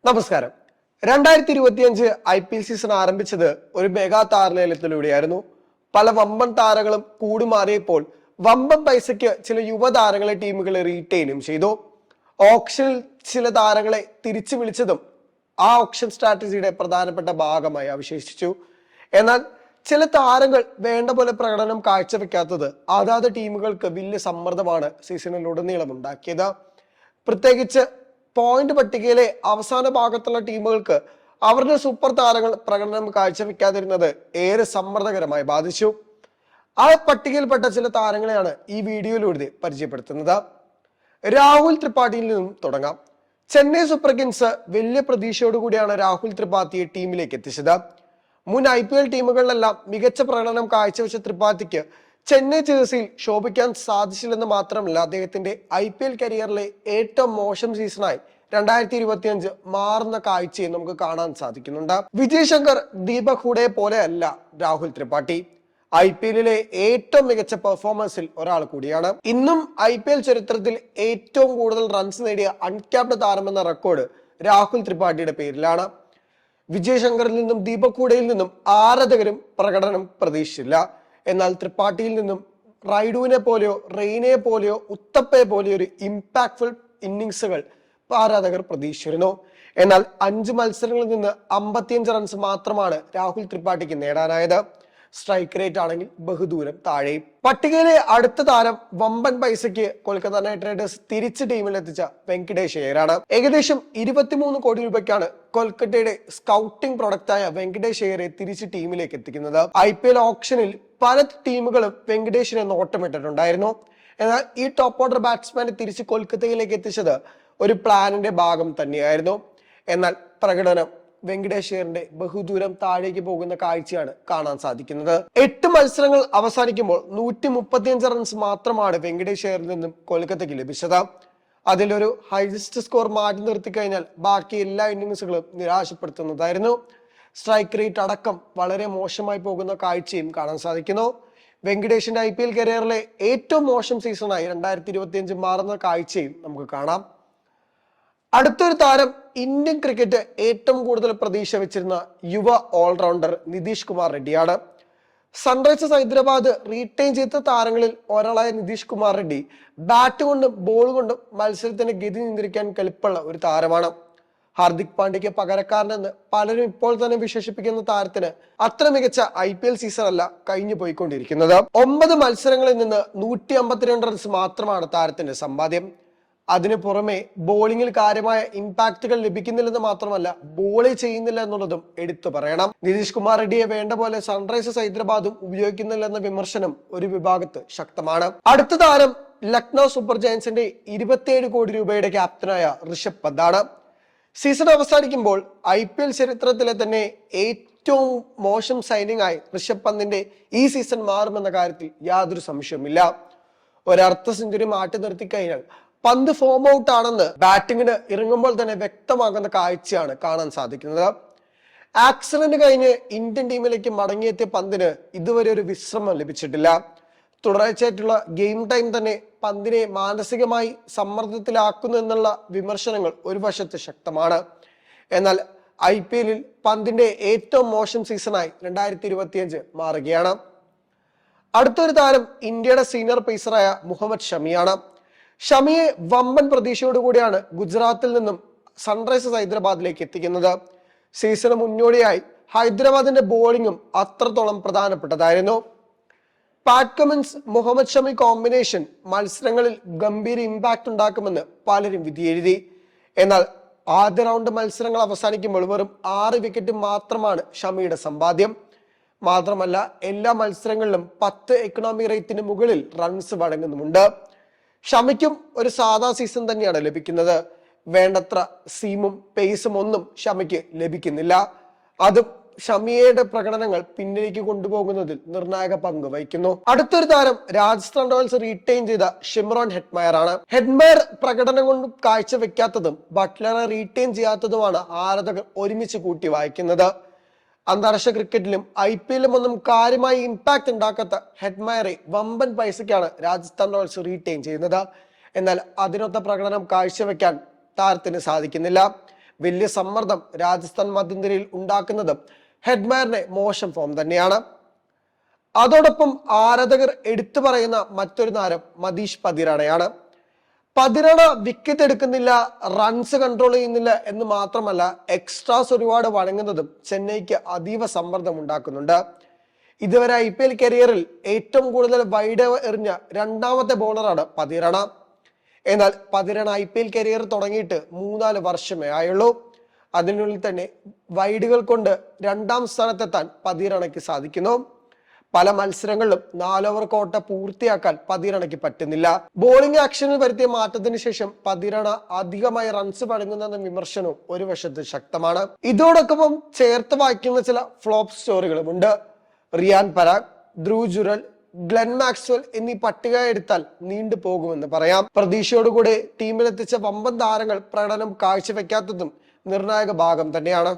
നമസ്കാരം. 2025 IPL season ആരംഭിച്ചത് ഒരു മെഗാ താരലേലത്തിലൂടെയായിരുന്നു. പല വമ്പൻ താരങ്ങളും കൂടുമാറിയപ്പോൾ വമ്പൻ പൈസയ്ക്ക് ചില യുവതാരങ്ങളെ ടീമുകളെ റീറ്റെയിനും ചെയ്തു. ഓപ്ഷനിൽ ചില താരങ്ങളെ തിരിച്ചു വിളിച്ചതും ആ ഓപ്ഷൻ സ്ട്രാറ്റജിയുടെ പ്രധാനപ്പെട്ട ഭാഗമായി അവശേഷിച്ചു. എന്നാൽ ചില താരങ്ങൾ വേണ്ട പോലെ പ്രകടനം കാഴ്ചവെക്കാത്തത് അതാത് ടീമുകൾക്ക് വലിയ സമ്മർദ്ദമാണ് സീസണിലുടനീളം ഉണ്ടാക്കിയത്. പ്രത്യേകിച്ച് പോയിന്റ് പട്ടികയിലെ അവസാന ഭാഗത്തുള്ള ടീമുകൾക്ക് അവരുടെ സൂപ്പർ താരങ്ങൾ പ്രകടനം കാഴ്ചവെക്കാതിരുന്നത് ഏറെ സമ്മർദ്ദകരമായി ബാധിച്ചു. ആ പട്ടികയിൽപ്പെട്ട ചില താരങ്ങളെയാണ് ഈ വീഡിയോയിലൂടെ പരിചയപ്പെടുത്തുന്നത്. രാഹുൽ ത്രിപാഠിയിൽ നിന്നും തുടങ്ങാം. ചെന്നൈ സൂപ്പർ കിങ്സ് വലിയ പ്രതീക്ഷയോടുകൂടിയാണ് രാഹുൽ ത്രിപാഠിയെ ടീമിലേക്ക് എത്തിച്ചത്. മുൻ IPL ടീമുകളിലെല്ലാം മികച്ച പ്രകടനം കാഴ്ചവെച്ച ത്രിപാഠിക്ക് ചെന്നൈ ജേഴ്സിയിൽ ശോഭിക്കാൻ സാധിച്ചില്ലെന്ന് മാത്രമല്ല, അദ്ദേഹത്തിന്റെ IPL കരിയറിലെ ഏറ്റവും മോശം സീസണായി 2025 മാറുന്ന കാഴ്ചയും നമുക്ക് കാണാൻ സാധിക്കുന്നുണ്ട്. വിജയ് ശങ്കർ, ദീപക് ഹൂഡയെ പോലെ അല്ല രാഹുൽ ത്രിപാഠി. IPL ഏറ്റവും മികച്ച പെർഫോമൻസിൽ ഒരാൾ കൂടിയാണ്. ഇന്നും IPL ചരിത്രത്തിൽ ഏറ്റവും കൂടുതൽ റൺസ് നേടിയ അൺക്യാപ്ഡ് താരമെന്ന റെക്കോർഡ് രാഹുൽ ത്രിപാഠിയുടെ പേരിലാണ്. വിജയ് ശങ്കറിൽ നിന്നും ദീപക് ഹൂഡയിൽ നിന്നും ആരാധകരും പ്രകടനം പ്രതീക്ഷിച്ചില്ല. എന്നാൽ ത്രിപാഠിയിൽ നിന്നും റൈഡുവിനെ പോലെയോ റെയ്നെ പോലെയോ ഉത്തപ്പയെ പോലെയോ ഒരു ഇമ്പാക്ട്ഫുൾ ഇന്നിങ്സുകൾ ആരാധകർ പ്രതീക്ഷിച്ചിരുന്നു. എന്നാൽ 5 മത്സരങ്ങളിൽ നിന്ന് 55 റൺസ് മാത്രമാണ് രാഹുൽ ത്രിപാഠിക്ക് നേടാനായത്. സ്ട്രൈക്ക് റേറ്റ് ആണെങ്കിൽ ബഹുദൂരം താഴെയും. പട്ടികയിലെ അടുത്ത താരം വമ്പൻ പൈസയ്ക്ക് കൊൽക്കത്ത നൈറ്റ് റൈഡേഴ്സ് തിരിച്ച് ടീമിലെത്തിച്ച വെങ്കടേഷ് അയ്യരാണ്. ഏകദേശം 23 കോടി രൂപയ്ക്കാണ് കൊൽക്കത്തയുടെ സ്കൗട്ടിംഗ് പ്രൊഡക്റ്റായ വെങ്കടേഷ് അയ്യരെ തിരിച്ച് ടീമിലേക്ക് എത്തിക്കുന്നത്. IPL ഓപ്ഷനിൽ പല ടീമുകളും വെങ്കടേഷിനെ നോട്ടമിട്ടിട്ടുണ്ടായിരുന്നു. എന്നാൽ ഈ ടോപ്പ് ഓർഡർ ബാറ്റ്സ്മാനെ തിരിച്ച് കൊൽക്കത്തയിലേക്ക് എത്തിച്ചത് ഒരു പ്ലാനിന്റെ ഭാഗം തന്നെയായിരുന്നു. എന്നാൽ പ്രകടനം വെങ്കടേഷ് അയ്യറിന്റെ ബഹുദൂരം താഴേക്ക് പോകുന്ന കാഴ്ചയാണ് കാണാൻ സാധിക്കുന്നത്. 8 മത്സരങ്ങൾ അവസാനിക്കുമ്പോൾ 135 റൺസ് മാത്രമാണ് വെങ്കടേഷ് അയ്യറിൽ നിന്നും കൊൽക്കത്തയ്ക്ക് ലഭിച്ചത്. അതിലൊരു ഹൈസ്റ്റ് സ്കോർ മാറ്റി നിർത്തി കഴിഞ്ഞാൽ ബാക്കി എല്ലാ ഇന്നിംഗ്സുകളും നിരാശപ്പെടുത്തുന്നതായിരുന്നു. സ്ട്രൈക്ക് റേറ്റ് അടക്കം വളരെ മോശമായി പോകുന്ന കാഴ്ചയും കാണാൻ സാധിക്കുന്നു. വെങ്കടേഷിന്റെ IPL കരിയറിലെ ഏറ്റവും മോശം സീസണായി 2025 മാറുന്ന കാഴ്ചയും നമുക്ക് കാണാം. അടുത്തൊരു താരം ഇന്ത്യൻ ക്രിക്കറ്റ് ഏറ്റവും കൂടുതൽ പ്രതീക്ഷ വെച്ചിരുന്ന യുവ ഓൾറൗണ്ടർ നിതീഷ് കുമാർ റെഡ്ഡിയാണ്. സൺറൈസേഴ്സ് ഹൈദരാബാദ് റീറ്റെയിൻ ചെയ്ത താരങ്ങളിൽ ഒരാളായ നിതീഷ് കുമാർ റെഡ്ഡി ബാറ്റ് കൊണ്ടും ബോൾ കൊണ്ടും മത്സരത്തിന്റെ ഗതി നിയന്ത്രിക്കാൻ കെൽപ്പുള്ള ഒരു താരമാണ്. ഹാർദിക് പാണ്ഡ്യയ്ക്ക് പകരക്കാരനെന്ന് പലരും ഇപ്പോൾ തന്നെ വിശേഷിപ്പിക്കുന്ന താരത്തിന് അത്ര മികച്ച IPL സീസൺ അല്ല കഴിഞ്ഞു പോയിക്കൊണ്ടിരിക്കുന്നത്. 9 മത്സരങ്ങളിൽ നിന്ന് 152 റൺസ് മാത്രമാണ് താരത്തിന്റെ സമ്പാദ്യം. അതിനു പുറമെ ബോളിംഗിൽ കാര്യമായ ഇമ്പാക്റ്റുകൾ ലഭിക്കുന്നില്ലെന്ന് മാത്രമല്ല, ബോളേ ചെയ്യുന്നില്ല എന്നുള്ളതും എടുത്തു പറയണം. നിതീഷ് കുമാർ റെഡ്ഡിയെ വേണ്ട പോലെ സൺറൈസേഴ്സ് ഹൈദരാബാദും ഉപയോഗിക്കുന്നില്ലെന്ന വിമർശനം ഒരു വിഭാഗത്ത് ശക്തമാണ്. അടുത്ത താരം ലക്നൗ സൂപ്പർ ജയൻസിന്റെ 27 കോടി രൂപയുടെ ക്യാപ്റ്റനായ ഋഷഭ് പന്താണ്. സീസൺ അവസാനിക്കുമ്പോൾ IPL ചരിത്രത്തിലെ തന്നെ ഏറ്റവും മോശം സൈനിങ് ആയി ഋഷഭ് പന്തിന്റെ ഈ സീസൺ മാറുമെന്ന കാര്യത്തിൽ യാതൊരു സംശയവുമില്ല. ഒരർദ്ധ സെഞ്ചുറി മാറ്റി നിർത്തി കഴിഞ്ഞാൽ പന്ത് ഫോം ഔട്ട് ആണെന്ന് ബാറ്റിങ്ങിന് ഇറങ്ങുമ്പോൾ തന്നെ വ്യക്തമാകുന്ന കാഴ്ചയാണ് കാണാൻ സാധിക്കുന്നത്. ആക്സിഡന്റ് കഴിഞ്ഞ് ഇന്ത്യൻ ടീമിലേക്ക് മടങ്ങിയെത്തിയ പന്തിന് ഇതുവരെ ഒരു വിശ്രമം ലഭിച്ചിട്ടില്ല. തുടർച്ചയായിട്ടുള്ള ഗെയിം ടൈം തന്നെ പന്തിനെ മാനസികമായി സമ്മർദ്ദത്തിലാക്കുന്നു എന്നുള്ള വിമർശനങ്ങൾ ഒരു വശത്ത് ശക്തമാണ്. എന്നാൽ IPL പന്തിന്റെ ഏറ്റവും മോശം സീസണായി 2025 മാറുകയാണ്. അടുത്തൊരു താരം ഇന്ത്യയുടെ സീനിയർ പേസറായ മുഹമ്മദ് ഷമിയാണ്. ഷമിയെ വമ്പൻ പ്രതീക്ഷയോടുകൂടിയാണ് ഗുജറാത്തിൽ നിന്നും സൺറൈസേഴ്സ് ഹൈദരാബാദിലേക്ക് എത്തിക്കുന്നത്. സീസണ് മുന്നോടിയായി ഹൈദരാബാദിന്റെ ബോളിംഗും അത്രത്തോളം പ്രധാനപ്പെട്ടതായിരുന്നു. Pat Cummins Muhammad Shami combination മത്സരങ്ങളിൽ ഗംഭീര ഇമ്പാക്ട് ഉണ്ടാക്കുമെന്ന് പലരും വിധിയെഴുതി. എന്നാൽ ആദ്യ റൗണ്ട് മത്സരങ്ങൾ അവസാനിക്കുമ്പോൾ വെറും 6 വിക്കറ്റ് മാത്രമാണ് ഷമിയുടെ സമ്പാദ്യം. മാത്രമല്ല, എല്ലാ മത്സരങ്ങളിലും 10 എക്കണോമി റേറ്റിന് മുകളിൽ റൺസ് വഴങ്ങുന്നുമുണ്ട്. ഷമിക്കും ഒരു സാധാ സീസൺ തന്നെയാണ് ലഭിക്കുന്നത്. വേണ്ടത്ര സീമും പേസും ഒന്നും ഷമിക്ക് ലഭിക്കുന്നില്ല. അതും ഷമിയുടെ പ്രകടനങ്ങൾ പിന്നിലേക്ക് കൊണ്ടുപോകുന്നതിൽ നിർണായക പങ്ക് വഹിക്കുന്നു. അടുത്തൊരു താരം രാജസ്ഥാൻ റോയൽസ് റീറ്റെയിൻ ചെയ്ത ഷിംറോൺ ഹെറ്റ്മയർ ആണ്. ഹെറ്റ്മയർ പ്രകടനം കൊണ്ട് കാഴ്ചവെക്കാത്തതും ബട്ട്ലറെ റീറ്റെയിൻ ചെയ്യാത്തതുമാണ് ആരാധകർ ഒരുമിച്ച് കൂട്ടി വായിക്കുന്നത്. അന്താരാഷ്ട്ര ക്രിക്കറ്റിലും IPL ഒന്നും കാര്യമായി ഇമ്പാക്ട് ഉണ്ടാക്കാത്ത ഹെറ്റ്മയറെ വമ്പൻ പൈസയ്ക്കാണ് രാജസ്ഥാൻ റോയൽസ് റീറ്റെയിൻ ചെയ്യുന്നത്. എന്നാൽ അതിനൊത്ത പ്രകടനം കാഴ്ചവെക്കാൻ താരത്തിന് സാധിക്കുന്നില്ല. വലിയ സമ്മർദ്ദം രാജസ്ഥാൻ മധ്യനിരയിൽ ഉണ്ടാക്കുന്നതും ഹെഡ്മായറിന്റെ മോശം ഫോം തന്നെയാണ്. അതോടൊപ്പം ആരാധകർ എടുത്തു പറയുന്ന മറ്റൊരു താരം മനീഷ് പതിരാണയാണ്. പതിരാണ വിക്കറ്റ് എടുക്കുന്നില്ല, റൺസ് കൺട്രോൾ ചെയ്യുന്നില്ല എന്ന് മാത്രമല്ല എക്സ്ട്രാസ് ഒരുപാട് വഴങ്ങുന്നതും ചെന്നൈക്ക് അതീവ സമ്മർദ്ദം ഉണ്ടാക്കുന്നുണ്ട്. ഇതുവരെ IPL കരിയറിൽ ഏറ്റവും കൂടുതൽ വൈഡ് എറിഞ്ഞ രണ്ടാമത്തെ ബോളറാണ് പതിരാണ. എന്നാൽ പതിരാണ IPL കരിയർ തുടങ്ങിയിട്ട് 3-4 വർഷമേ ആയുള്ളൂ. അതിനുള്ളിൽ തന്നെ വൈഡുകൾ കൊണ്ട് 2ാം സ്ഥാനത്തെത്താൻ പതിരാണയ്ക്ക് സാധിക്കുന്നു. പല മത്സരങ്ങളിലും 4 ഓവർ കോട്ട പൂർത്തിയാക്കാൻ പതിരാണയ്ക്ക് പറ്റുന്നില്ല. ബോളിംഗ് ആക്ഷനിൽ വരുത്തിയ മാറ്റത്തിന് ശേഷം പതിരാണ അധികമായി റൺസ് വഴങ്ങുന്ന വിമർശനവും ഒരു വശത്ത് ശക്തമാണ്. ഇതോടൊപ്പം ചേർത്ത് വായിക്കുന്ന ചില ഫ്ലോപ്പ് സ്റ്റോറികളുമുണ്ട്. റിയാൻ പരാഗ്, ധ്രുവ് ജുറൽ, ഗ്ലെൻ മാക്സ്വെൽ എന്നീ പട്ടിക എടുത്താൽ നീണ്ടു പോകുമെന്ന് പറയാം. പ്രതീക്ഷയോടുകൂടി ടീമിലെത്തിച്ച വമ്പൻ താരങ്ങൾ പ്രകടനം കാഴ്ചവെക്കാത്തതും നിർണായക ഭാഗം തന്നെയാണ്.